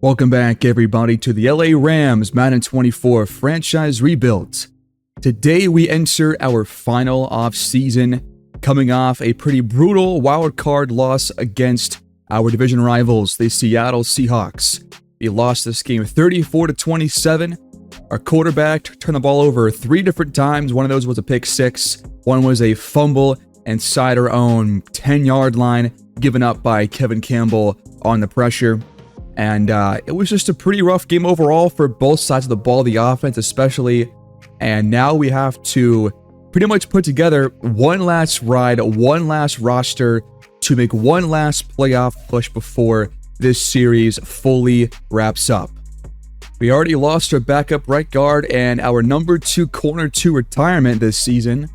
Welcome back, everybody, to the LA Rams Madden 24 franchise rebuild. Today, we enter our final offseason, coming off a pretty brutal wildcard loss against our division rivals, the Seattle Seahawks. We lost this game 34-27. Our quarterback turned the ball over 3 different times. One of those was a pick 6. One was a fumble inside our own 10-yard line, given up by Kevin Campbell on the pressure. And it was just a pretty rough game overall for both sides of the ball, the offense especially. And now we have to pretty much put together one last ride, one last roster to make one last playoff push before this series fully wraps up. We already lost our backup right guard and our number 2 corner to retirement this season.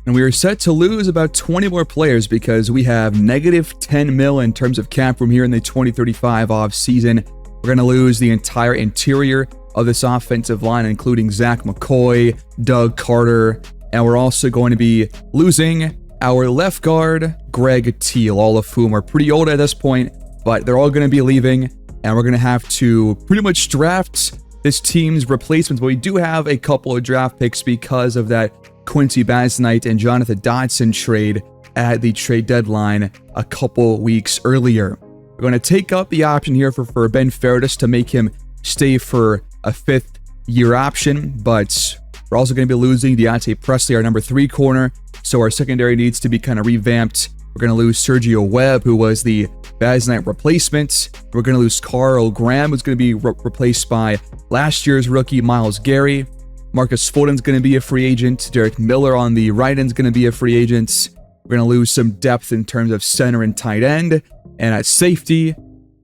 And we are set to lose about 20 more players because we have negative 10 mil in terms of cap room here in the 2035 offseason. We're going to lose the entire interior of this offensive line, including Zach McCoy, Doug Carter, and we're also going to be losing our left guard, Greg Teal, all of whom are pretty old at this point, but they're all going to be leaving, and we're going to have to pretty much draft this team's replacements. But we do have a couple of draft picks because of that Quincy Basnight and Jonathan Dotson trade at the trade deadline a couple weeks earlier. We're going to take up the option here for Ben Fairdas to make him stay for a 5th-year option, but we're also going to be losing Deontay Presley, our number 3 corner, so our secondary needs to be kind of revamped. We're going to lose Sergio Webb, who was the Basnight replacement. We're going to lose Carl Graham, who's going to be replaced by last year's rookie Myles Garrett. Marcus Fulton's going to be a free agent. Derek Miller on the right end is going to be a free agent. We're going to lose some depth in terms of center and tight end and at safety.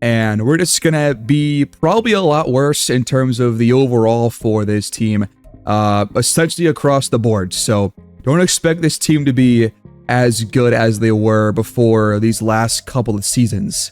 And we're just going to be probably a lot worse in terms of the overall for this team, essentially across the board. So don't expect this team to be as good as they were before these last couple of seasons.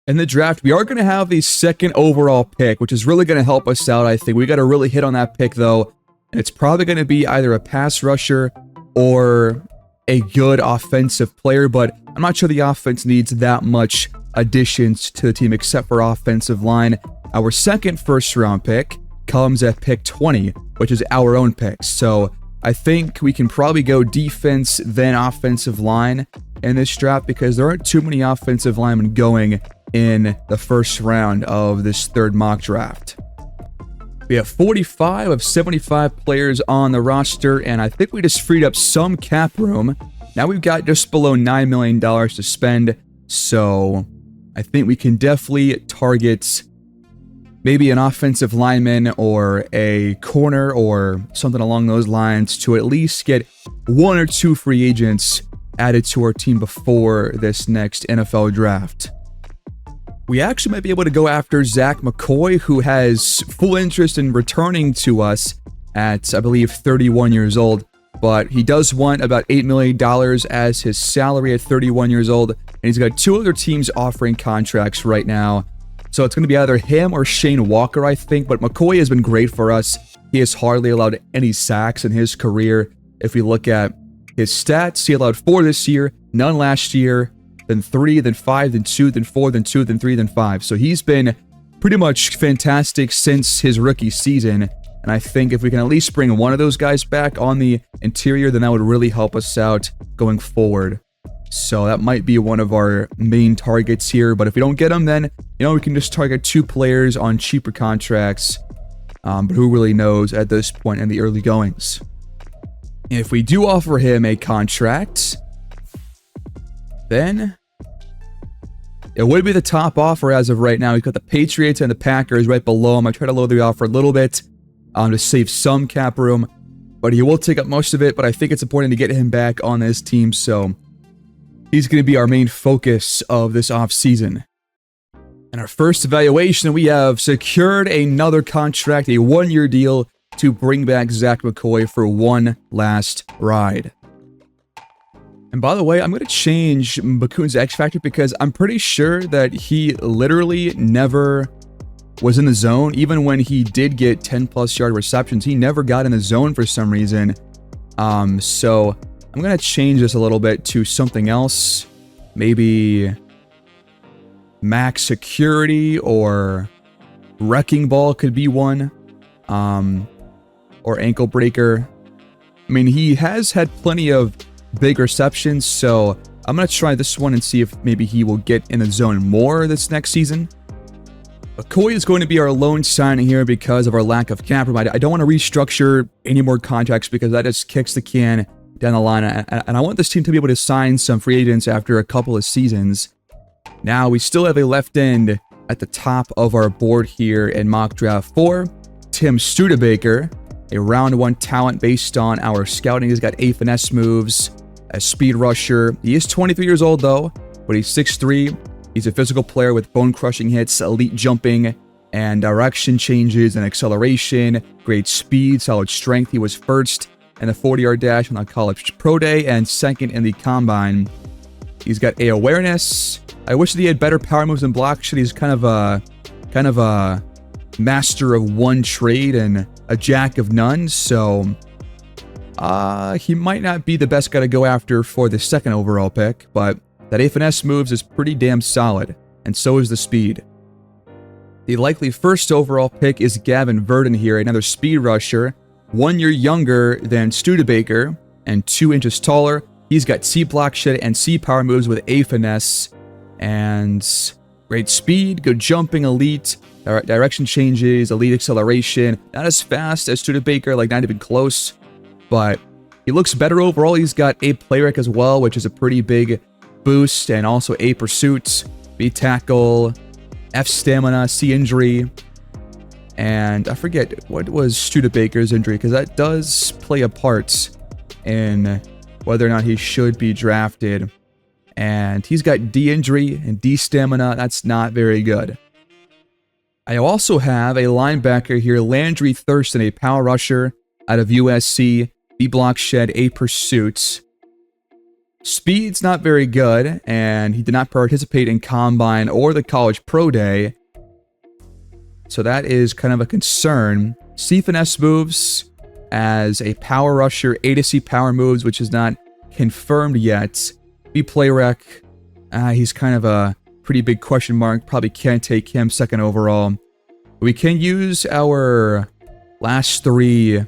In the draft, we are going to have the 2nd overall pick, which is really going to help us out, I think. We got to really hit on that pick, though. And it's probably going to be either a pass rusher or a good offensive player, but I'm not sure the offense needs that much additions to the team except for offensive line. Our 2nd first-round pick comes at pick 20, which is our own pick. So I think we can probably go defense, then offensive line in this draft because there aren't too many offensive linemen going in the first round of this 3rd mock draft. We have 45 of 75 players on the roster, and I think we just freed up some cap room. Now we've got just below $9 million to spend, so I think we can definitely target maybe an offensive lineman or a corner or something along those lines to at least get 1 or 2 free agents added to our team before this next NFL draft. We actually might be able to go after Zach McCoy, who has full interest in returning to us at, I believe, 31 years old. But he does want about $8 million as his salary at 31 years old. And he's got 2 other teams offering contracts right now. So it's going to be either him or Shane Walker, I think. But McCoy has been great for us. He has hardly allowed any sacks in his career. If we look at his stats, he allowed 4 this year, none last year, then 3, then 5, then 2, then 4, then 2, then 3, then 5. So he's been pretty much fantastic since his rookie season. And I think if we can at least bring one of those guys back on the interior, then that would really help us out going forward. So that might be one of our main targets here. But if we don't get them, then, we can just target 2 players on cheaper contracts. But who really knows at this point in the early goings? If we do offer him a contract, then it would be the top offer as of right now. We've got the Patriots and the Packers right below him. I try to lower the offer a little bit to save some cap room, but he will take up most of it. But I think it's important to get him back on this team, so he's going to be our main focus of this offseason. In our first evaluation, we have secured another contract, a 1-year deal to bring back Zach McCoy for one last ride. And by the way, I'm going to change Bakun's X Factor because I'm pretty sure that he literally never was in the zone. Even when he did get 10+ yard receptions, he never got in the zone for some reason. So I'm going to change this a little bit to something else. Maybe max security or wrecking ball could be one. Or ankle breaker. I mean, he has had plenty of big receptions, so I'm going to try this one and see if maybe he will get in the zone more this next season. Okoye is going to be our lone signing here because of our lack of cap room. I don't want to restructure any more contracts because that just kicks the can down the line. And I want this team to be able to sign some free agents after a couple of seasons. Now, we still have a left end at the top of our board here in mock draft 4. Tim Studebaker, a round 1 talent based on our scouting. He's got 8 finesse moves, a speed rusher. He is 23 years old though, but he's 6'3". He's a physical player with bone-crushing hits, elite jumping, and direction changes and acceleration, great speed, solid strength. He was first in the 40-yard dash on the college pro day and second in the combine. He's got A awareness. I wish that he had better power moves and block shot. He's kind of a master of one trade and a jack of none, so he might not be the best guy to go after for the 2nd overall pick, but that A finesse moves is pretty damn solid, and so is the speed. The likely 1st overall pick is Gavin Verdon here, another speed rusher, 1 year younger than Studebaker and 2 inches taller. He's got C block shed and C power moves with A finesse and great speed, good jumping, elite, direction changes, elite acceleration. Not as fast as Studebaker, like not even close, but he looks better overall. He's got A play rec as well, which is a pretty big boost, and also A pursuit, B tackle, F stamina, C injury, and I forget what was Studebaker's injury because that does play a part in whether or not he should be drafted. And he's got D injury and D stamina. That's not very good. I also have a linebacker here, Landry Thurston, a power rusher out of USC, B block shed, A pursuit. Speed's not very good, and he did not participate in combine or the college pro day, so that is kind of a concern. C finesse moves as a power rusher, A to C power moves, which is not confirmed yet. B play rec, he's kind of a pretty big question mark. Probably can't take him 2nd overall. We can use our last 3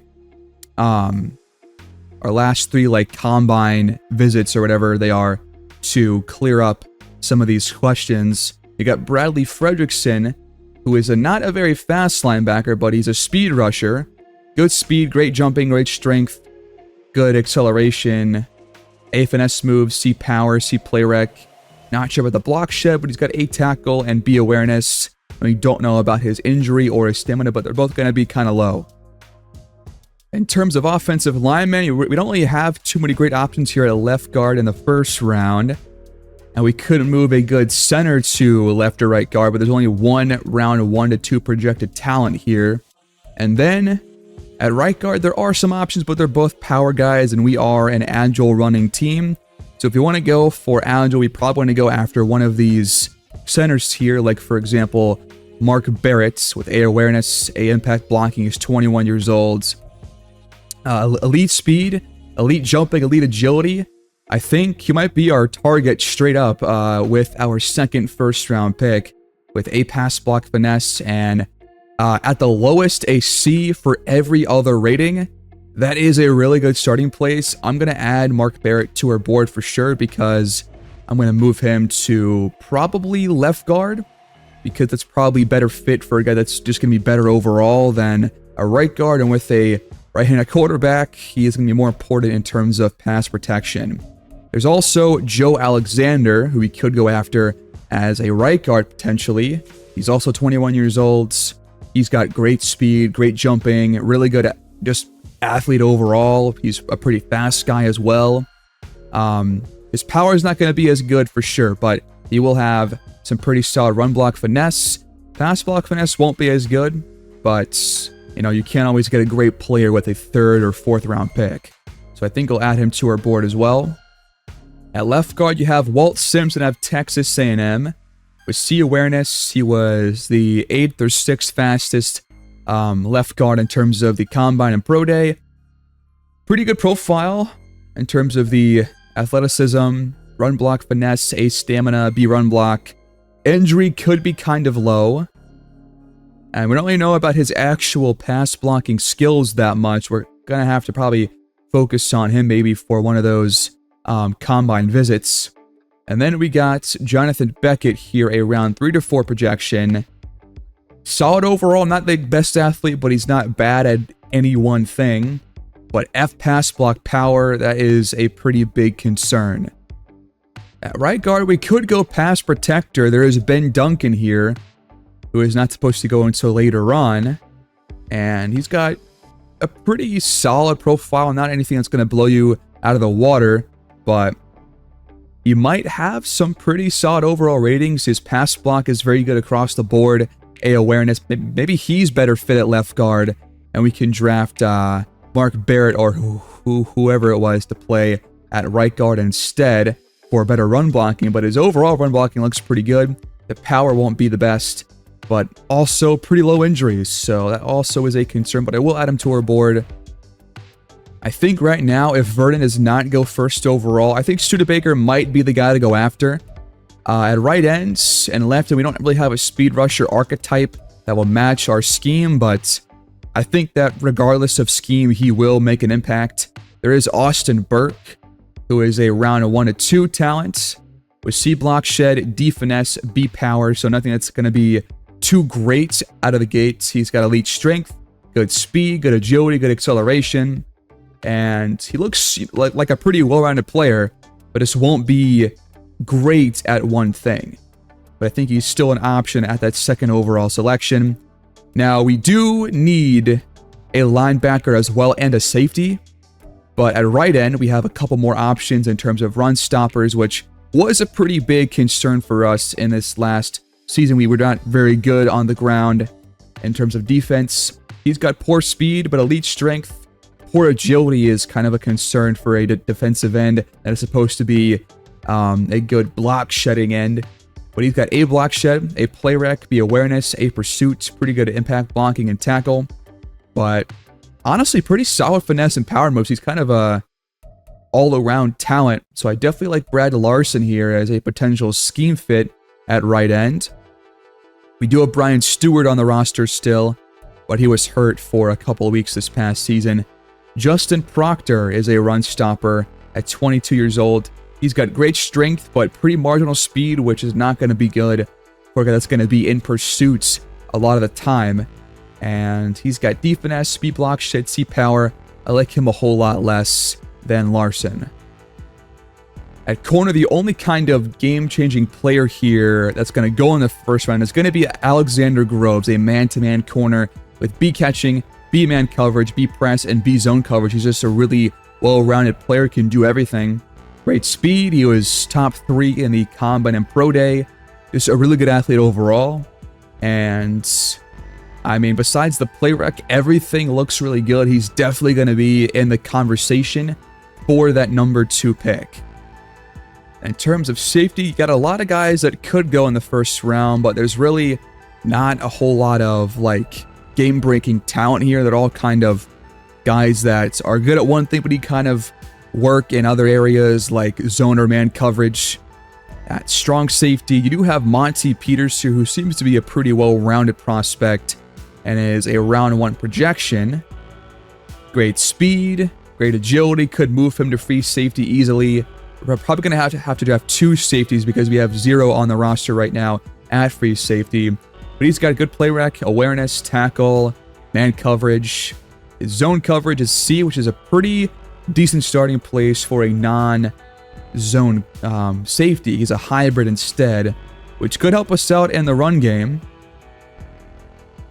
like combine visits or whatever they are to clear up some of these questions. You got Bradley Fredrickson, who is not a very fast linebacker, but he's a speed rusher. Good speed, great jumping, great strength, good acceleration, A finesse moves, C power, C play rec. Not sure about the block shed, but he's got A tackle and B awareness. We don't know about his injury or his stamina, but they're both going to be kind of low. In terms of offensive linemen, we don't really have too many great options here at left guard in the 1st round. And we could move a good center to left or right guard, but there's only one round 1 to 2 projected talent here. And then at right guard, there are some options, but they're both power guys, and we are an agile running team. So if you want to go for agile, we probably want to go after one of these centers here, like for example, Mark Barrett with A awareness, A impact blocking. He's 21 years old. Elite speed, elite jumping, elite agility. I think he might be our target straight up with our 2nd first-round pick with A pass block finesse and at the lowest a C for every other rating. That is a really good starting place. I'm going to add Mark Barrett to our board for sure because I'm going to move him to probably left guard because that's probably better fit for a guy that's just going to be better overall than a right guard, and with a right-handed quarterback, he is going to be more important in terms of pass protection. There's also Joe Alexander, who we could go after as a right guard potentially. He's also 21 years old. He's got great speed, great jumping, really good at just athlete overall. He's a pretty fast guy as well. His power is not going to be as good for sure, but he will have some pretty solid run block finesse. Pass block finesse won't be as good, but you know, you can't always get a great player with a 3rd or 4th round pick. So I think I'll add him to our board as well. At left guard, you have Walt Simpson of Texas A&M. With C awareness, he was the 8th or 6th fastest left guard in terms of the combine and pro day. Pretty good profile in terms of the athleticism, run block finesse, A stamina, B run block. Injury could be kind of low. And we don't really know about his actual pass blocking skills that much. We're going to have to probably focus on him maybe for one of those combine visits. And then we got Jonathan Beckett here, a round 3 to 4 projection. Solid overall, not the best athlete, but he's not bad at any one thing. But F pass block power, that is a pretty big concern. At right guard, we could go pass protector. There is Ben Duncan here, who is not supposed to go until later on. And he's got a pretty solid profile, not anything that's going to blow you out of the water, but he might have some pretty solid overall ratings. His pass block is very good across the board. A awareness, maybe he's better fit at left guard, and we can draft Mark Barrett or whoever it was to play at right guard instead for better run blocking. But his overall run blocking looks pretty good. The power won't be the best, but also pretty low injuries, so that also is a concern. But I will add him to our board. I think right now, if Verdon does not go first overall, I think Studebaker might be the guy to go after. At right ends and left, and we don't really have a speed rusher archetype that will match our scheme, but I think that regardless of scheme, he will make an impact. There is Austin Burke, who is a round 1 to 2 talent with C block shed, D finesse, B power, so nothing that's going to be too great out of the gates. He's got elite strength, good speed, good agility, good acceleration. And he looks like a pretty well-rounded player, but this won't be great at one thing. But I think he's still an option at that second overall selection. Now, we do need a linebacker as well and a safety. But at right end, we have a couple more options in terms of run stoppers, which was a pretty big concern for us in this last season. We were not very good on the ground in terms of defense. He's got poor speed, but elite strength. Poor agility is kind of a concern for a defensive end that is supposed to be a good block shedding end. But he's got A block shed, A play rec, B awareness, A pursuit, pretty good at impact blocking and tackle. But honestly, pretty solid finesse and power moves. He's kind of a all-around talent. So I definitely like Brad Larson here as a potential scheme fit at right end. We do have Brian Stewart on the roster still, but he was hurt for a couple of weeks this past season. Justin Proctor is a run stopper at 22 years old. He's got great strength, but pretty marginal speed, which is not going to be good for a guy that's going to be in pursuits a lot of the time. And he's got D finesse, speed block, shed, C power. I like him a whole lot less than Larson. At corner, the only kind of game-changing player here that's going to go in the first round is going to be Alexander Groves, a man-to-man corner with B catching, B man coverage, B press, and B zone coverage. He's just a really well-rounded player, can do everything. Great speed. He was top 3 in the Combine and Pro Day. Just a really good athlete overall. And I mean, besides the play rec, everything looks really good. He's definitely going to be in the conversation for that number 2 pick. In terms of safety, you got a lot of guys that could go in the first round, but there's really not a whole lot of like game-breaking talent here. They're all kind of guys that are good at one thing, but he kind of work in other areas like zone or man coverage. At strong safety, you do have Monty Peters here, who seems to be a pretty well-rounded prospect and is a round 1 projection. Great speed, great agility, could move him to free safety easily. We're probably going to have to draft 2 safeties because we have 0 on the roster right now at free safety. But he's got good play rec, awareness, tackle, man coverage. His zone coverage is C, which is a pretty decent starting place for a non-zone safety. He's a hybrid instead, which could help us out in the run game.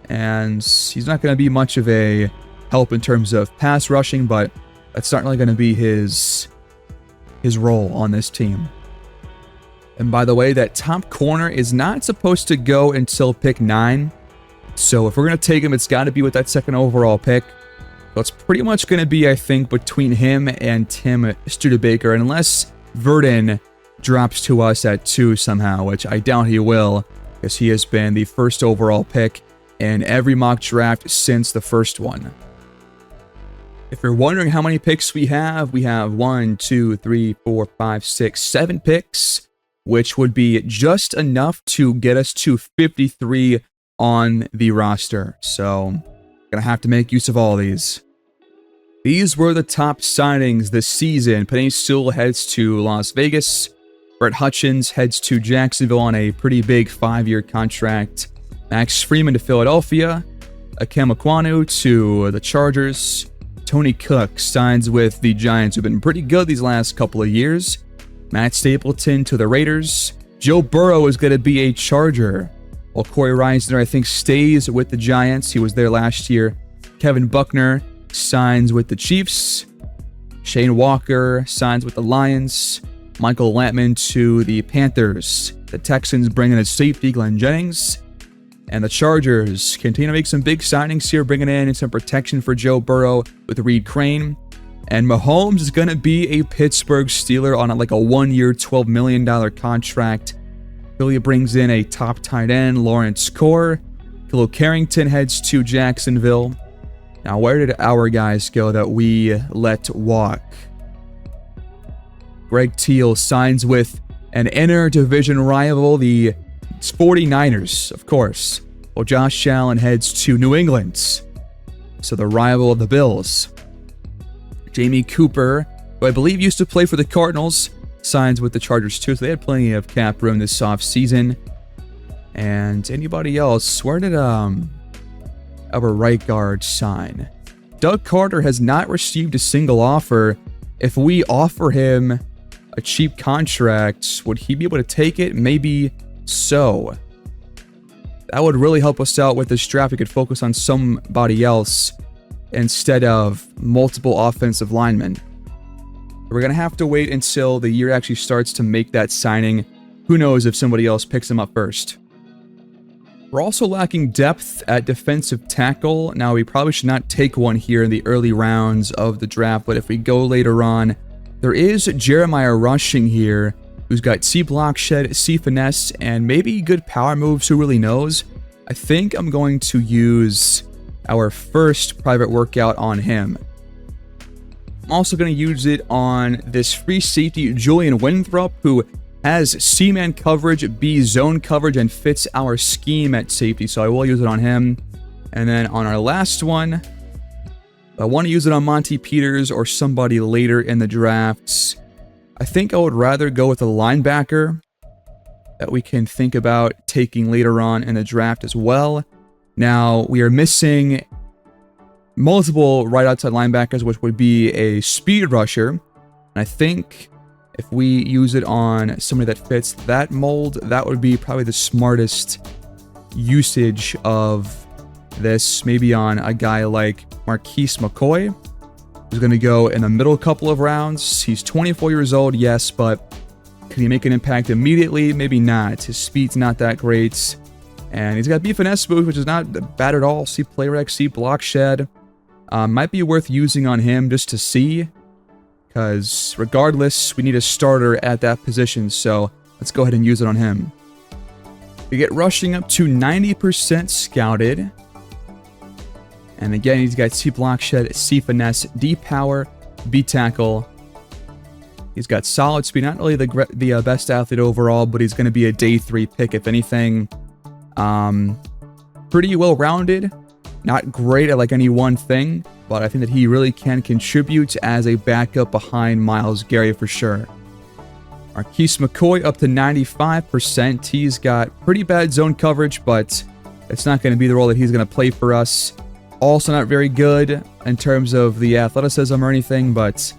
And he's not going to be much of a help in terms of pass rushing, but that's not really going to be his role on this team. And by the way, that top corner is not supposed to go until pick 9. So if we're going to take him, it's got to be with that second overall pick. So it's pretty much going to be, I think, between him and Tim Studebaker, unless Verdon drops to us at 2 somehow, which I doubt he will, because he has been the first overall pick in every mock draft since the first one. If you're wondering how many picks we have 1, 2, 3, 4, 5, 6, 7 picks which would be just enough to get us to 53 on the roster. So, gonna have to make use of all these. These were the top signings this season. Penei Sewell heads to Las Vegas. Brett Hutchins heads to Jacksonville on a pretty big 5-year contract. Max Freeman to Philadelphia. Akem Ekwonu to the Chargers. Tony Cook signs with the Giants, who've been pretty good these last couple of years. Matt Stapleton to the Raiders. Joe Burrow is going to be a Charger, while Corey Reisner, I think, stays with the Giants. He was there last year. Kevin Buckner signs with the Chiefs. Shane Walker signs with the Lions. Michael Lampman to the Panthers. The Texans bring in a safety, Glenn Jennings. And the Chargers continue to make some big signings here, bringing in some protection for Joe Burrow with Reed Crane. And Mahomes is going to be a Pittsburgh Steeler on like a 1-year, $12 million contract. Philly brings in a top tight end, Lawrence Core. Philo Carrington heads to Jacksonville. Now, where did our guys go that we let walk? Greg Teal signs with an inter-division rival, the 49ers, of course. Well, Josh Allen heads to New England, so the rival of the Bills. Jamie Cooper, who I believe used to play for the Cardinals, signs with the Chargers too, so they had plenty of cap room this offseason. And anybody else? Where did our right guard sign? Doug Carter has not received a single offer. If we offer him a cheap contract, would he be able to take it? Maybe so. That would really help us out with this draft. We could focus on somebody else instead of multiple offensive linemen. We're going to have to wait until the year actually starts to make that signing. Who knows if somebody else picks him up first. We're also lacking depth at defensive tackle. Now, we probably should not take one here in the early rounds of the draft, but if we go later on, there is Jeremiah Rushing here, who's got C block shed, C finesse, and maybe good power moves, who really knows. I think I'm going to use our first private workout on him. I'm also going to use it on this free safety, Julian Winthrop, who has C-man coverage, B zone coverage, and fits our scheme at safety, so I will use it on him. And then on our last one, I want to use it on Monty Peters or somebody later in the drafts. I think I would rather go with a linebacker that we can think about taking later on in the draft as well. Now, we are missing multiple right outside linebackers, which would be a speed rusher. And I think if we use it on somebody that fits that mold, that would be probably the smartest usage of this. Maybe on a guy like Marquise McCoy, who's going to go in the middle couple of rounds. He's 24 years old, yes, but can he make an impact immediately? Maybe not. His speed's not that great. And he's got B finesse moves, which is not bad at all. C play rec, C block shed. Might be worth using on him just to see, because regardless, we need a starter at that position, so let's go ahead and use it on him. We get rushing up to 90% scouted. And again, he's got C block shed, C finesse, D power, B tackle. He's got solid speed, not really the best athlete overall, but he's going to be a day 3 pick, if anything. Pretty well-rounded. Not great at like any one thing, but I think that he really can contribute as a backup behind Myles Garrett for sure. Marquise McCoy up to 95%. He's got pretty bad zone coverage, but it's not going to be the role that he's going to play for us. Also not very good in terms of the athleticism or anything, but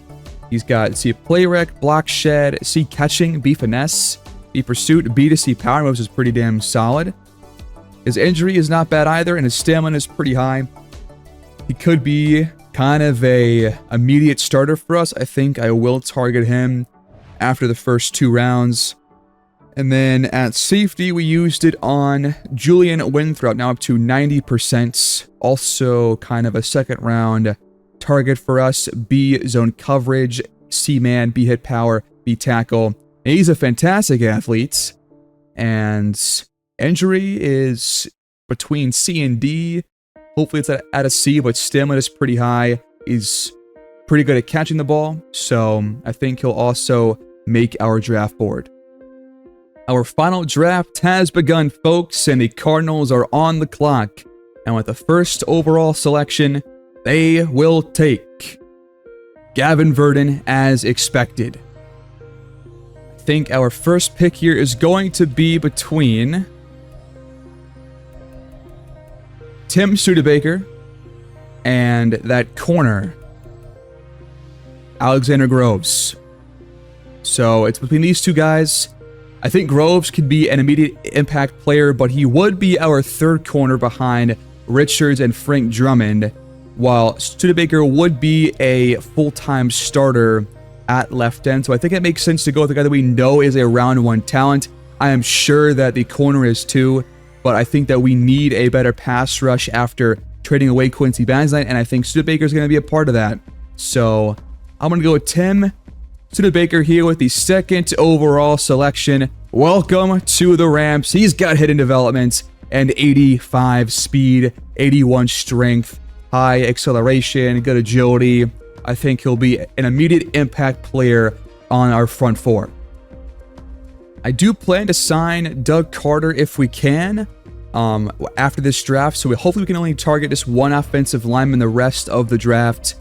he's got C play rec, block shed, C catching, B finesse, B pursuit, B to C power moves is pretty damn solid. His injury is not bad either, and his stamina is pretty high. He could be kind of a immediate starter for us. I think I will target him after the first 2 rounds. And then at safety, we used it on Julian Winthrop, now up to 90%. Also kind of a second round target for us. B zone coverage, C man, B hit power, B tackle. And he's a fantastic athlete. And injury is between C and D. Hopefully it's at a C, but stamina is pretty high. He's pretty good at catching the ball, so I think he'll also make our draft board. Our final draft has begun, folks, and the Cardinals are on the clock. And with the first overall selection, they will take Gavin Verdon as expected. I think our first pick here is going to be between Tim Studebaker and that corner, Alexander Groves. So it's between these two guys. I think Groves could be an immediate impact player, but he would be our third corner behind Richards and Frank Drummond, while Studebaker would be a full-time starter at left end. So I think it makes sense to go with the guy that we know is a round one talent. I am sure that the corner is too, but I think that we need a better pass rush after trading away Quincy Banzine, and I think Studebaker is going to be a part of that. So I'm going to go with Tim Studebaker here with the second overall selection. Welcome to the Rams. He's got hidden development and 85 speed, 81 strength, high acceleration, good agility. I think he'll be an immediate impact player on our front four. I do plan to sign Doug Carter if we can after this draft, so hopefully we can only target just one offensive lineman the rest of the draft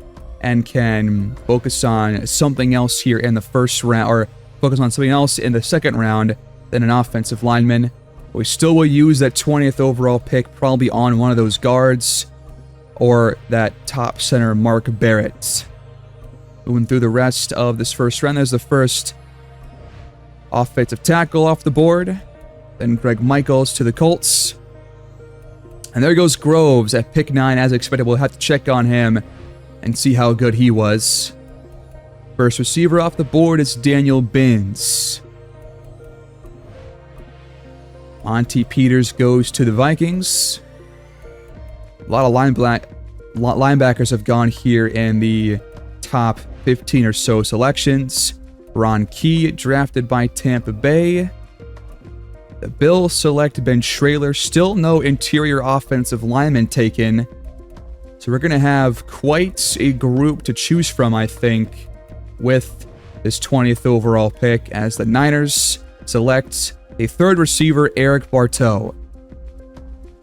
and can focus on something else here in the first round, or focus on something else in the second round than an offensive lineman. We still will use that 20th overall pick probably on one of those guards or that top center, Mark Barrett. Moving through the rest of this first round, there's the first offensive tackle off the board. Then Greg Michaels to the Colts. And there goes Groves at pick 9 as expected. We'll have to check on him and see how good he was. First receiver off the board is Daniel Binns. Monty Peters goes to the Vikings. A lot of linebackers have gone here in the top 15 or so selections. Ron Key drafted by Tampa Bay. The Bills select Ben Schrader. Still no interior offensive lineman taken. So we're going to have quite a group to choose from, I think, with this 20th overall pick, as the Niners select a third receiver, Eric Bartow.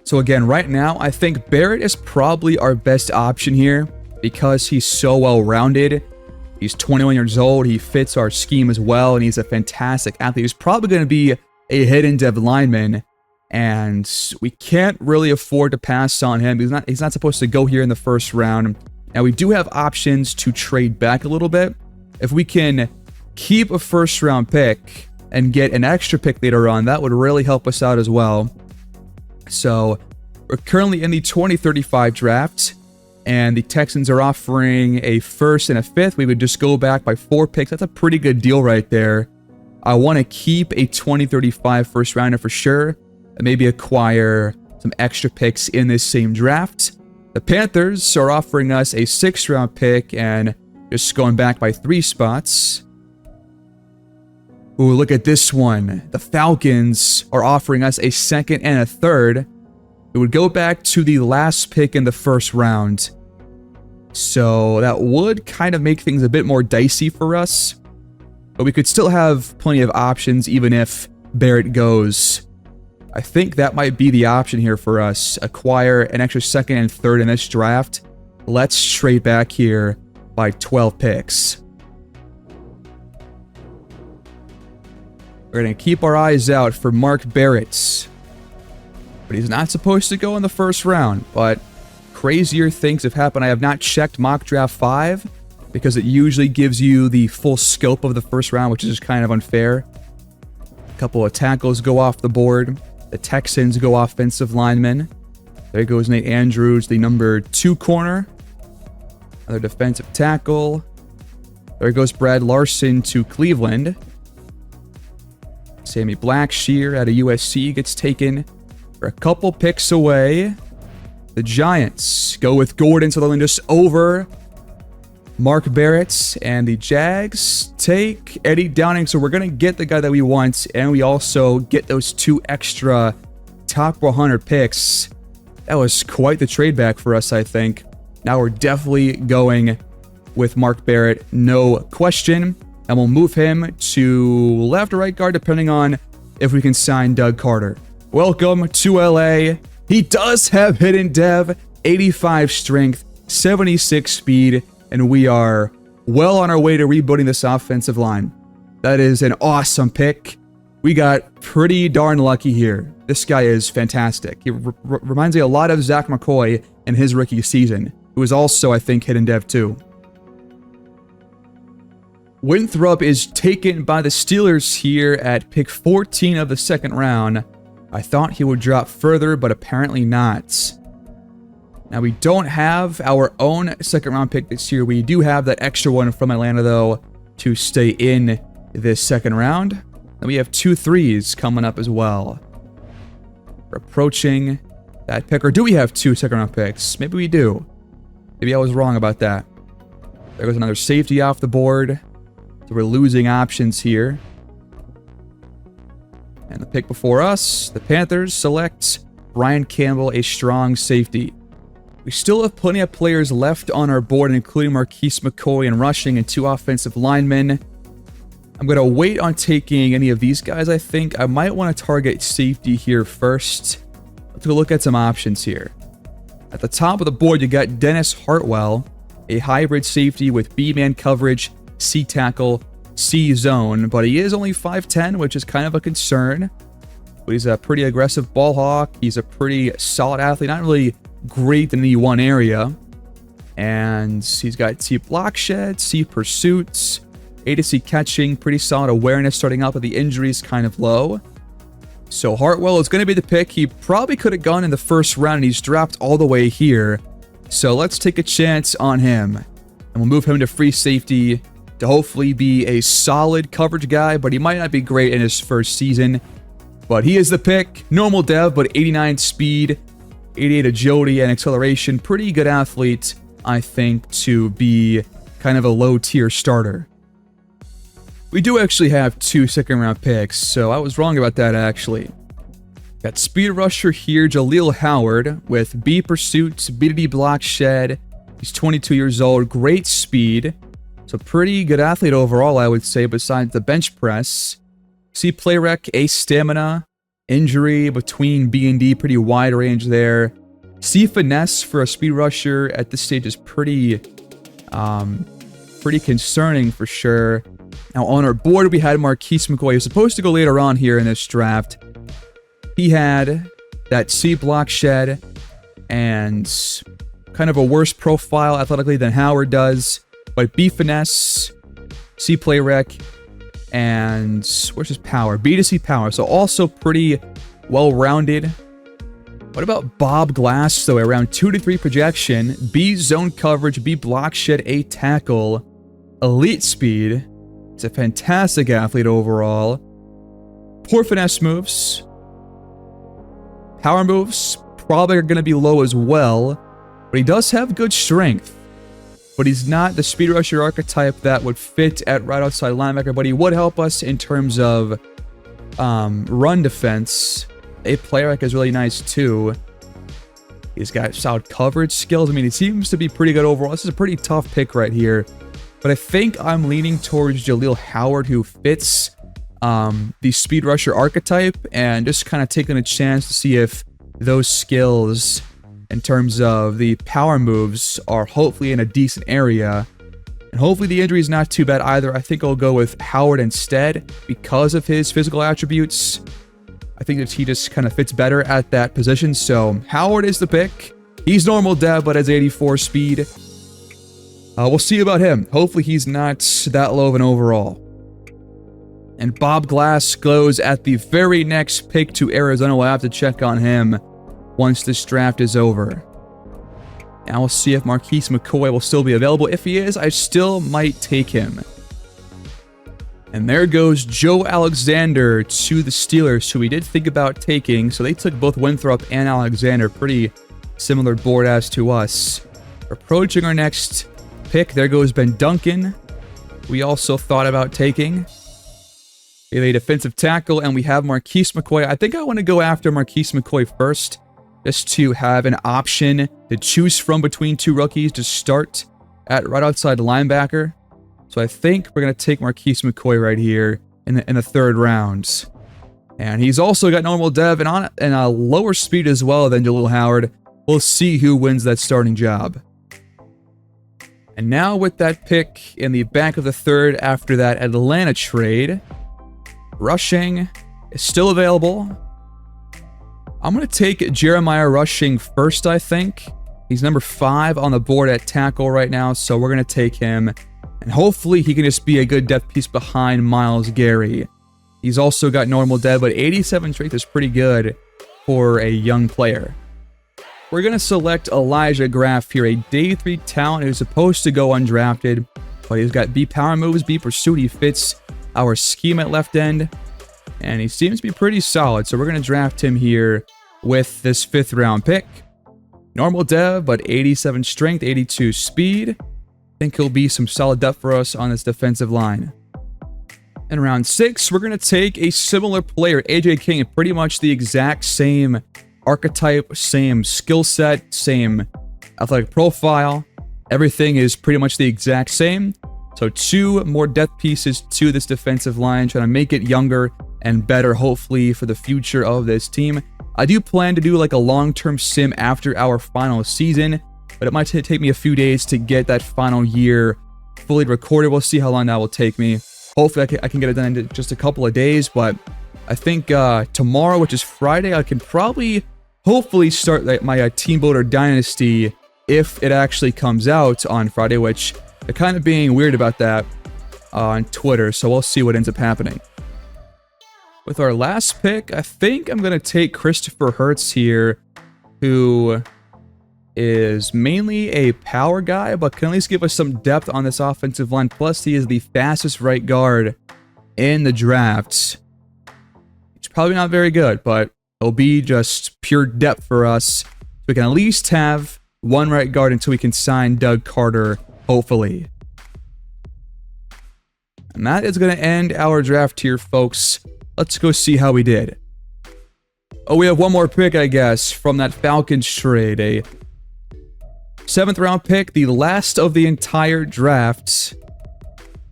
So again, right now, I think Barrett is probably our best option here because he's so well-rounded. He's 21 years old. He fits our scheme as well, and he's a fantastic athlete. He's probably going to be a hidden dev lineman, and we can't really afford to pass on him. He's not supposed to go here in the first round. Now, we do have options to trade back a little bit. If we can keep a first-round pick and get an extra pick later on, that would really help us out as well. So, we're currently in the 2035 draft, and the Texans are offering a first and a fifth. We would just go back by 4 picks. That's a pretty good deal right there. I want to keep a 2035 first rounder for sure, and maybe acquire some extra picks in this same draft. The Panthers are offering us a 6th round pick and just going back by 3 spots. Ooh, look at this one. The Falcons are offering us a 2nd and a 3rd. It would go back to the last pick in the first round. So that would kind of make things a bit more dicey for us. But we could still have plenty of options even if Barrett goes. I think that might be the option here for us. Acquire an extra 2nd and 3rd in this draft. Let's trade back here by 12 picks. We're going to keep our eyes out for Mark Barrett. But he's not supposed to go in the first round. But crazier things have happened. I have not checked Mock Draft 5 because it usually gives you the full scope of the first round, which is just kind of unfair. A couple of tackles go off the board. The Texans go offensive linemen. There goes Nate Andrews, the number 2 corner. Another defensive tackle. There goes Brad Larson to Cleveland. Sammy Blackshear out of USC gets taken. We're a couple picks away. The Giants go with Gordon Sutherland just over Mark Barrett, and the Jags take Eddie Downing. So we're going to get the guy that we want, and we also get those 2 extra top 100 picks. That was quite the trade back for us, I think. Now we're definitely going with Mark Barrett, no question. And we'll move him to left or right guard, depending on if we can sign Doug Carter. Welcome to LA. He does have hidden dev, 85 strength, 76 speed, and we are well on our way to rebuilding this offensive line. That is an awesome pick. We got pretty darn lucky here. This guy is fantastic. He reminds me a lot of Zach McCoy in his rookie season, who was also, I think, hidden dev too. Winthrop is taken by the Steelers here at pick 14 of the second round. I thought he would drop further, but apparently not. Now, we don't have our own second round pick this year. We do have that extra one from Atlanta, though, to stay in this second round. And we have 2 3s coming up as well. We're approaching that pick. Or do we have 2 second round picks? Maybe we do. Maybe I was wrong about that. There goes another safety off the board. So we're losing options here. And the pick before us, the Panthers select Brian Campbell, a strong safety. We still have plenty of players left on our board, including Marquise McCoy in rushing and 2 offensive linemen. I'm going to wait on taking any of these guys, I think. I might want to target safety here first. Let's go look at some options here. At the top of the board, you got Dennis Hartwell, a hybrid safety with B-man coverage, C tackle, C zone, but he is only 5'10", which is kind of a concern. But he's a pretty aggressive ball hawk. He's a pretty solid athlete, not really great in any one area. And he's got C block shed, C pursuits, A to C catching, pretty solid awareness starting out, but the injury's kind of low. So Hartwell is going to be the pick. He probably could have gone in the first round, and he's dropped all the way here. So let's take a chance on him. And we'll move him to free safety to hopefully be a solid coverage guy, but he might not be great in his first season. But he is the pick. Normal dev, but 89 speed, 88 agility and acceleration. Pretty good athlete, I think, to be kind of a low-tier starter. We do actually have 2 second-round picks, so I was wrong about that, actually. Got speed rusher here, Jaleel Howard, with B pursuits, B to D block shed. He's 22 years old, great speed. So pretty good athlete overall, I would say, besides the bench press. C play rec, A stamina, injury between B and D, pretty wide range there. C finesse for a speed rusher at this stage is pretty concerning for sure. Now on our board, we had Marquise McCoy. He was supposed to go later on here in this draft. He had that C block shed and kind of a worse profile athletically than Howard does. But B finesse, C play rec, and where's his power? B to C power. So also pretty well-rounded. What about Bob Glass, though? Around 2 to 3 projection, B zone coverage, B block shed, A tackle, elite speed. It's a fantastic athlete overall. Poor finesse moves. Power moves probably are going to be low as well, but he does have good strength. But he's not the speed rusher archetype that would fit at right outside linebacker, but he would help us in terms of run defense. A player is really nice too. He's got solid coverage skills. I mean, he seems to be pretty good overall. This is a pretty tough pick right here. But I think I'm leaning towards Jaleel Howard, who fits the speed rusher archetype, and just kind of taking a chance to see if those skills in terms of the power moves are hopefully in a decent area. And hopefully the injury is not too bad either. I think I'll go with Howard instead because of his physical attributes. I think that he just kind of fits better at that position. So Howard is the pick. He's normal dev, but has 84 speed. We'll see about him. Hopefully he's not that low of an overall. And Bob Glass goes at the very next pick to Arizona. We'll have to check on him once this draft is over. Now we'll see if Marquise McCoy will still be available. If he is, I still might take him. And there goes Joe Alexander to the Steelers, who we did think about taking. So they took both Winthrop and Alexander. Pretty similar board as to us. Approaching our next pick, there goes Ben Duncan. We also thought about taking. We have a defensive tackle, and we have Marquise McCoy. I think I want to go after Marquise McCoy first, just to have an option to choose from between 2 rookies to start at right outside linebacker. So I think we're going to take Marquise McCoy right here in the 3rd round. And he's also got normal dev and a lower speed as well than Jalil Howard. We'll see who wins that starting job. And now with that pick in the back of the third after that Atlanta trade, Rushing is still available. I'm going to take Jeremiah Rushing first, I think. He's number 5 on the board at tackle right now, so we're going to take him. And hopefully he can just be a good depth piece behind Myles Garrett. He's also got normal dev, but 87 strength is pretty good for a young player. We're going to select Elijah Graff here, a day 3 talent who's supposed to go undrafted, but he's got B power moves, B pursuit. He fits our scheme at left end, and he seems to be pretty solid, so we're going to draft him here with this 5th round pick. Normal dev, but 87 strength, 82 speed. I think he'll be some solid depth for us on this defensive line. In round 6, we're going to take a similar player, AJ King, pretty much the exact same archetype, same skill set, same athletic profile. Everything is pretty much the exact same. So 2 more depth pieces to this defensive line, trying to make it younger and better, hopefully, for the future of this team. I do plan to do like a long-term sim after our final season, but it might take me a few days to get that final year fully recorded. We'll see how long that will take me. Hopefully, I can get it done in just a couple of days, but I think tomorrow, which is Friday, I can probably, hopefully, start my Team Builder Dynasty if it actually comes out on Friday, which they're kind of being weird about that on Twitter, so we'll see what ends up happening. With our last pick, I think I'm going to take Christopher Hurts here, who is mainly a power guy, but can at least give us some depth on this offensive line. Plus, he is the fastest right guard in the draft. He's probably not very good, but it'll be just pure depth for us. So we can at least have one right guard until we can sign Doug Carter, hopefully. And that is going to end our draft here, folks. Let's go see how we did. Oh, we have one more pick, I guess, from that Falcons trade. A 7th round pick, the last of the entire draft.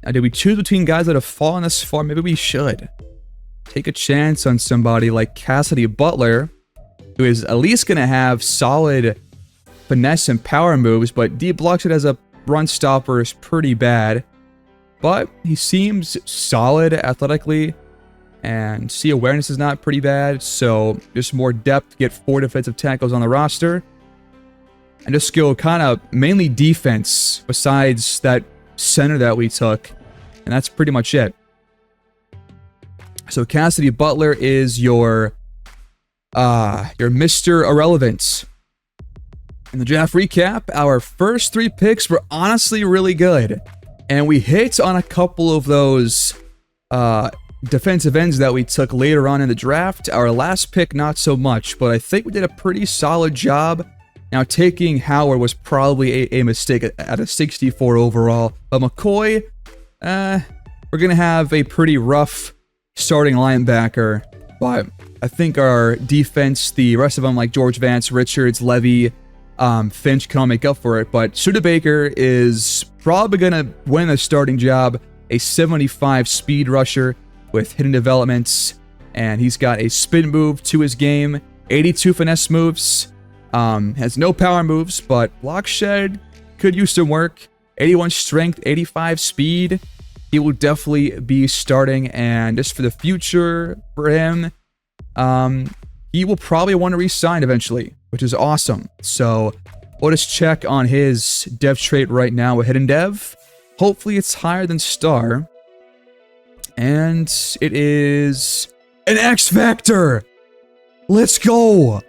Now, did we choose between guys that have fallen this far? Maybe we should take a chance on somebody like Cassidy Butler, who is at least going to have solid finesse and power moves, but D blocks it as a run stopper is pretty bad. But he seems solid athletically, and C awareness is not pretty bad, so just more depth to get 4 defensive tackles on the roster. And just go kind of mainly defense besides that center that we took. And that's pretty much it. So Cassidy Butler is your Mr. Irrelevance. In the draft recap, our first 3 picks were honestly really good. And we hit on a couple of those defensive ends that we took later on in the draft. Our last pick, not so much, but I think we did a pretty solid job. Now, taking Howard was probably a mistake at a 64 overall. But McCoy, we're going to have a pretty rough starting linebacker. But I think our defense, the rest of them like George Vance, Richards, Levy, Finch can all make up for it. But Studebaker is probably going to win the starting job. A 75 speed rusher with hidden developments. And he's got a spin move to his game. 82 finesse moves. Has no power moves, but block shed could use some work. 81 strength, 85 speed. He will definitely be starting, and just for the future for him, he will probably want to re-sign eventually, which is awesome. So we'll just check on his dev trait right now with hidden dev. Hopefully it's higher than star. And it is an X Factor. Let's go.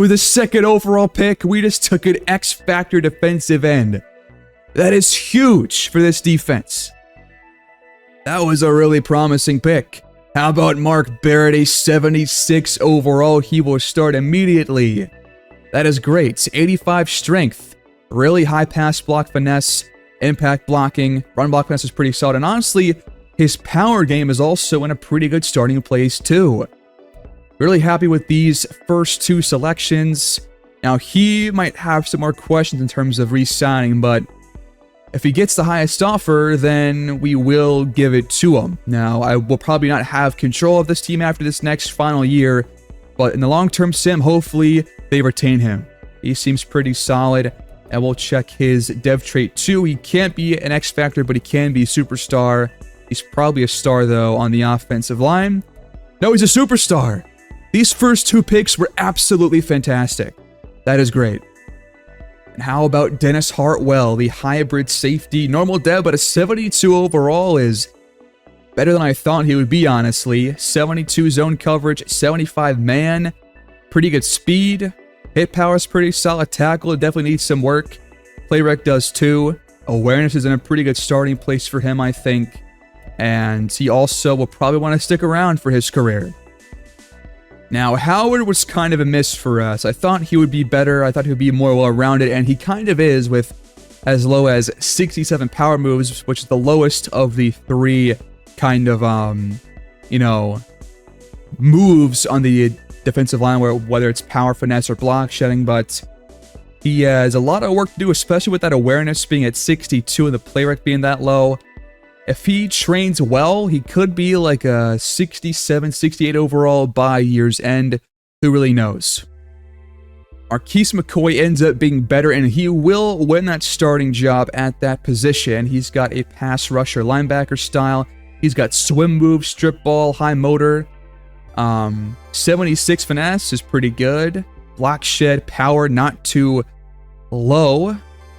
With a 2nd overall pick, we just took an X Factor defensive end. That is huge for this defense. That was a really promising pick. How about Mark Barrett, a 76 overall? He will start immediately. That is great. 85 strength. Really high pass block finesse. Impact blocking. Run block finesse is pretty solid. And honestly, his power game is also in a pretty good starting place too. Really happy with these first 2 selections. Now, he might have some more questions in terms of re-signing, but If he gets the highest offer, then we will give it to him. Now, I will probably not have control of this team after this next final year, but in the long-term sim, hopefully they retain him. He seems pretty solid, and we'll check his dev trait too. He can't be an X factor, but he can be superstar. He's probably a star, though, on the offensive line. No, he's a superstar. These first 2 picks were absolutely fantastic. That is great. And how about Dennis Hartwell, the hybrid safety? Normal dev, but a 72 overall is better than I thought he would be, honestly. 72 zone coverage, 75 man. Pretty good speed. Hit power is pretty solid. Tackle definitely needs some work. Play rec does too. Awareness is in a pretty good starting place for him, I think. And he also will probably want to stick around for his career. Now, Howard was kind of a miss for us. I thought he would be better. I thought he would be more well-rounded, and he kind of is with as low as 67 power moves, which is the lowest of the 3 kind of, moves on the defensive line, whether it's power, finesse, or block shedding, but he has a lot of work to do, especially with that awareness being at 62 and the play rec being that low. If he trains well, he could be like a 67, 68 overall by year's end. Who really knows? Marquise McCoy ends up being better, and he will win that starting job at that position. He's got a pass rusher linebacker style. He's got swim move, strip ball, high motor. 76 finesse is pretty good. Block shed power, not too low.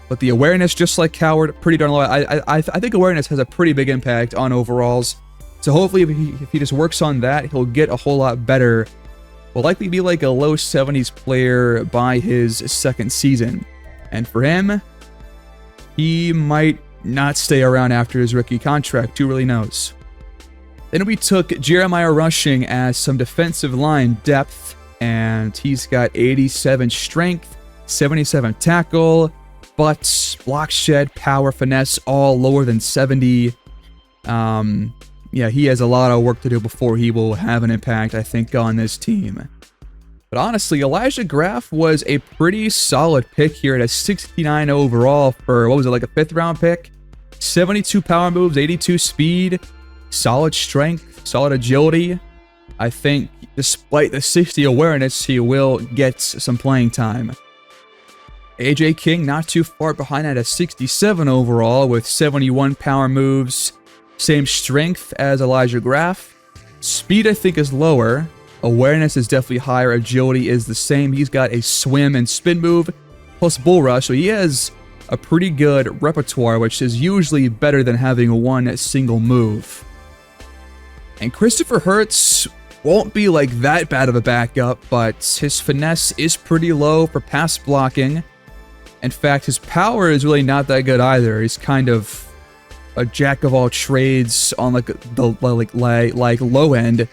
But the awareness, just like Howard, pretty darn low. I think awareness has a pretty big impact on overalls. So hopefully if he just works on that, he'll get a whole lot better. Will likely be like a low 70s player by his second season. And for him, he might not stay around after his rookie contract. Who really knows? Then we took Jeremiah Rushing as some defensive line depth. And he's got 87 strength, 77 tackle, but block shed, power, finesse, all lower than 70. Yeah, he has a lot of work to do before he will have an impact, I think, on this team. But honestly, Elijah Graff was a pretty solid pick here at a 69 overall for, what was it, like a 5th round pick? 72 power moves, 82 speed, solid strength, solid agility. I think despite the 60 awareness, he will get some playing time. AJ King not too far behind at a 67 overall with 71 power moves. Same strength as Elijah Graff. Speed, I think, is lower. Awareness is definitely higher. Agility is the same. He's got a swim and spin move plus bull rush. So he has a pretty good repertoire, which is usually better than having one single move. And Christopher Hurts won't be like that bad of a backup, but his finesse is pretty low for pass blocking. In fact, his power is really not that good either. He's kind of a jack of all trades on like the low end.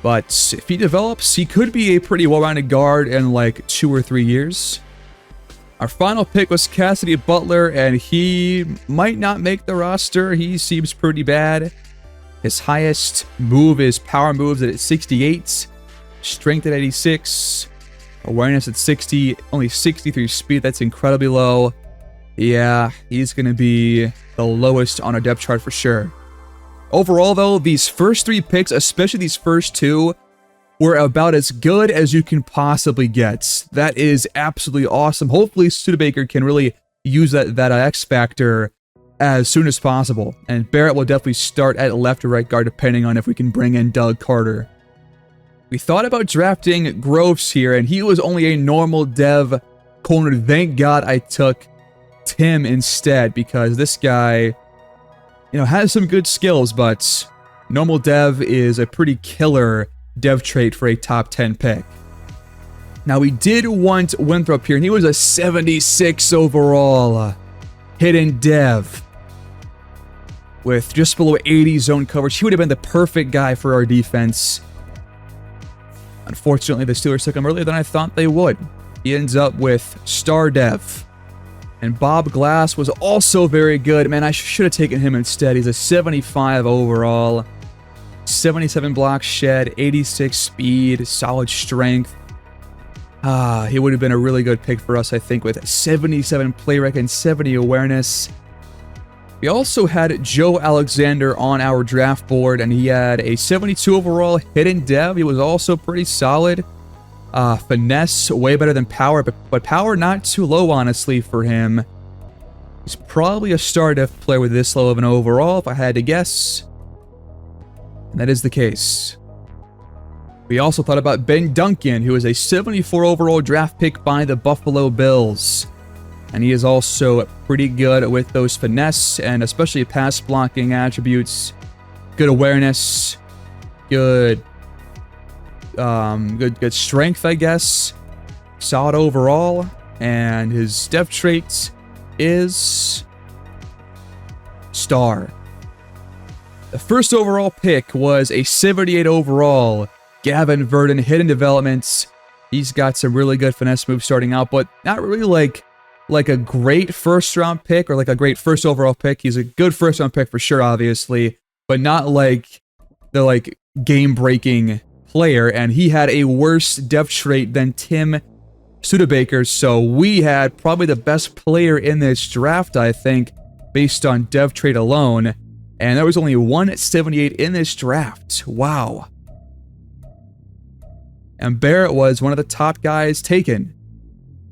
But if he develops, he could be a pretty well-rounded guard in like 2 or 3 years. Our final pick was Cassidy Butler, and he might not make the roster. He seems pretty bad. His highest move is power moves at 68, strength at 86, awareness at 60, only 63 speed. That's incredibly low. Yeah, he's going to be the lowest on our depth chart for sure. Overall, though, these first 3 picks, especially these first 2, were about as good as you can possibly get. That is absolutely awesome. Hopefully, Studebaker can really use that X factor as soon as possible. And Barrett will definitely start at left or right guard, depending on if we can bring in Doug Carter. We thought about drafting Groves here, and he was only a normal dev corner. Thank God I took Tim instead, because this guy, has some good skills, but normal dev is a pretty killer dev trait for a top 10 pick. Now, we did want Winthrop here, and he was a 76 overall hidden dev with just below 80 zone coverage. He would have been the perfect guy for our defense. Unfortunately, the Steelers took him earlier than I thought they would. He ends up with star dev. And Bob Glass was also very good. Man, I should have taken him instead. He's a 75 overall, 77 block shed, 86 speed, solid strength. He would have been a really good pick for us, I think, with 77 play rec and 70 awareness. We also had Joe Alexander on our draft board, and he had a 72 overall hidden dev. He was also pretty solid. Finesse, way better than power, but power not too low, honestly, for him. He's probably a star dev player with this low of an overall, if I had to guess. And that is the case. We also thought about Ben Duncan, who is a 74 overall draft pick by the Buffalo Bills. And he is also pretty good with those finesse and especially pass blocking attributes. Good awareness. Good strength, I guess. Solid overall. And his dev trait is star. The first overall pick was a 78 overall Gavin Verdon, hidden developments. He's got some really good finesse moves starting out, but not really like a great first round pick or like a great first overall pick. He's a good first round pick for sure, obviously, but not like the game breaking player. And he had a worse dev trait than Tim Studebaker, so we had probably the best player in this draft, I think, based on dev trait alone. And there was only 178 in this draft. Wow. And Barrett was one of the top guys taken.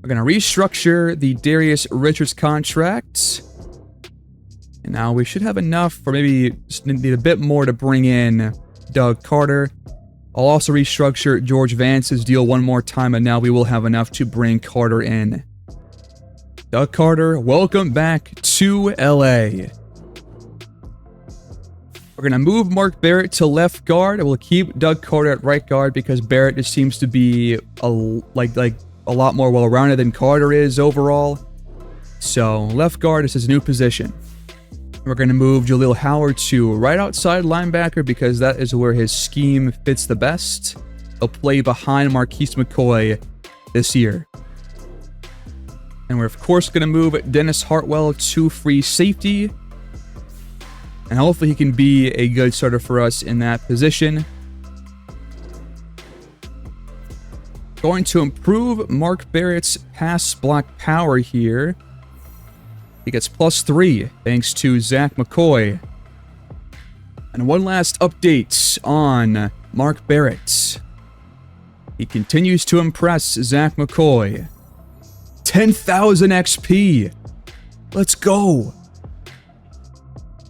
We're going to restructure the Darius Richards contract. And now we should have enough for maybe just need a bit more to bring in Doug Carter. I'll also restructure George Vance's deal one more time, and now we will have enough to bring Carter in. Doug Carter, welcome back to LA. We're going to move Mark Barrett to left guard, and we'll keep Doug Carter at right guard because Barrett just seems to be a lot more well-rounded than Carter is overall. So left guard is his new position. We're going to move Jaleel Howard to right outside linebacker because that is where his scheme fits the best. He'll play behind Marquise McCoy this year. And we're of course going to move Dennis Hartwell to free safety. And hopefully he can be a good starter for us in that position. Going to improve Mark Barrett's pass block power here. He gets +3 thanks to Zach McCoy. And one last update on Mark Barrett. He continues to impress Zach McCoy. 10,000 XP. Let's go.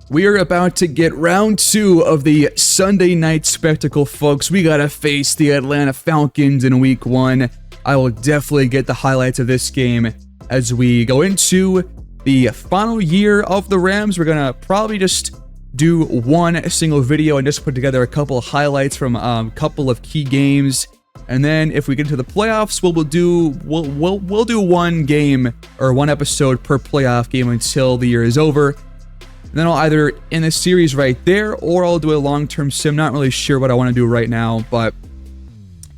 We are about to get round 2 of the Sunday night spectacle, folks. We gotta face the Atlanta Falcons in week 1. I will definitely get the highlights of this game as we go into the final year of the Rams. We're gonna probably just do one single video and just put together a couple of highlights from a couple of key games. And then if we get into the playoffs, we'll do one game or one episode per playoff game until the year is over. And then I'll either end the series right there, or I'll do a long-term sim. Not really sure what I want to do right now, but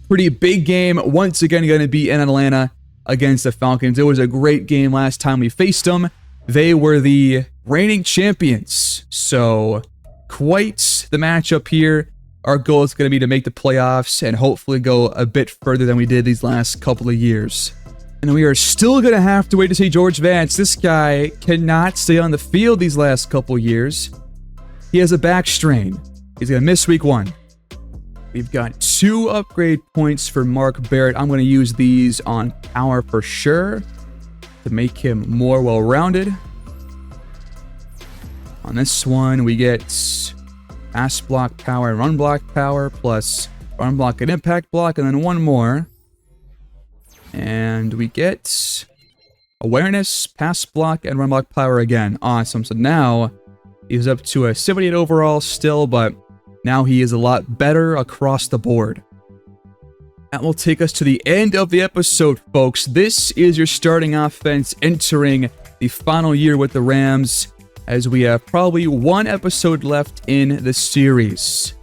pretty big game. Once again, going to be in Atlanta against the Falcons. It was a great game last time we faced them. They were the reigning champions, so quite the matchup here. Our goal is going to be to make the playoffs and hopefully go a bit further than we did these last couple of years. And we are still going to have to wait to see George Vance. This guy cannot stay on the field these last couple years. He has a back strain. He's going to miss week 1. We've got 2 upgrade points for Mark Barrett. I'm going to use these on power for sure to make him more well-rounded. On this one, we get pass block power and run block power, plus run block and impact block, and then one more. And we get awareness, pass block, and run block power again. Awesome. So now he's up to a 78 overall still, but now he is a lot better across the board. That will take us to the end of the episode, folks. This is your starting offense entering the final year with the Rams, as we have probably one episode left in the series.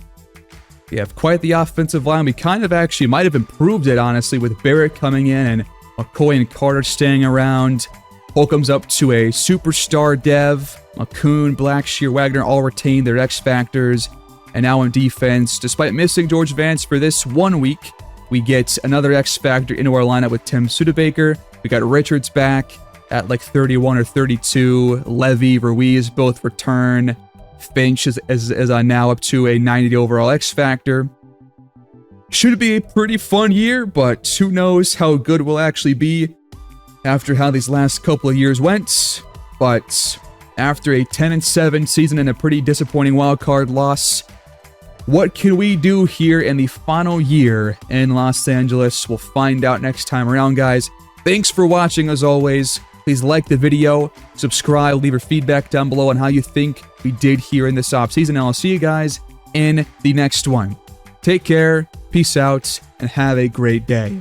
We have quite the offensive line. We kind of actually might have improved it, honestly, with Barrett coming in and McCoy and Carter staying around. Holcomb's up to a superstar dev. McCoon, Blackshear, Wagner all retained their X factors. And now on defense, despite missing George Vance for this 1 week, we get another X factor into our lineup with Tim Studebaker. We got Richards back. at like 31 or 32. Levy, Ruiz both return. Finch is now up to a 90 overall X factor. Should be a pretty fun year, but who knows how good we'll actually be after how these last couple of years went. But after a 10-7 season and a pretty disappointing wildcard loss, what can we do here in the final year in Los Angeles? We'll find out next time around, guys. Thanks for watching, as always. Please like the video, subscribe, leave your feedback down below on how you think we did here in this offseason, and I'll see you guys in the next one. Take care, peace out, and have a great day.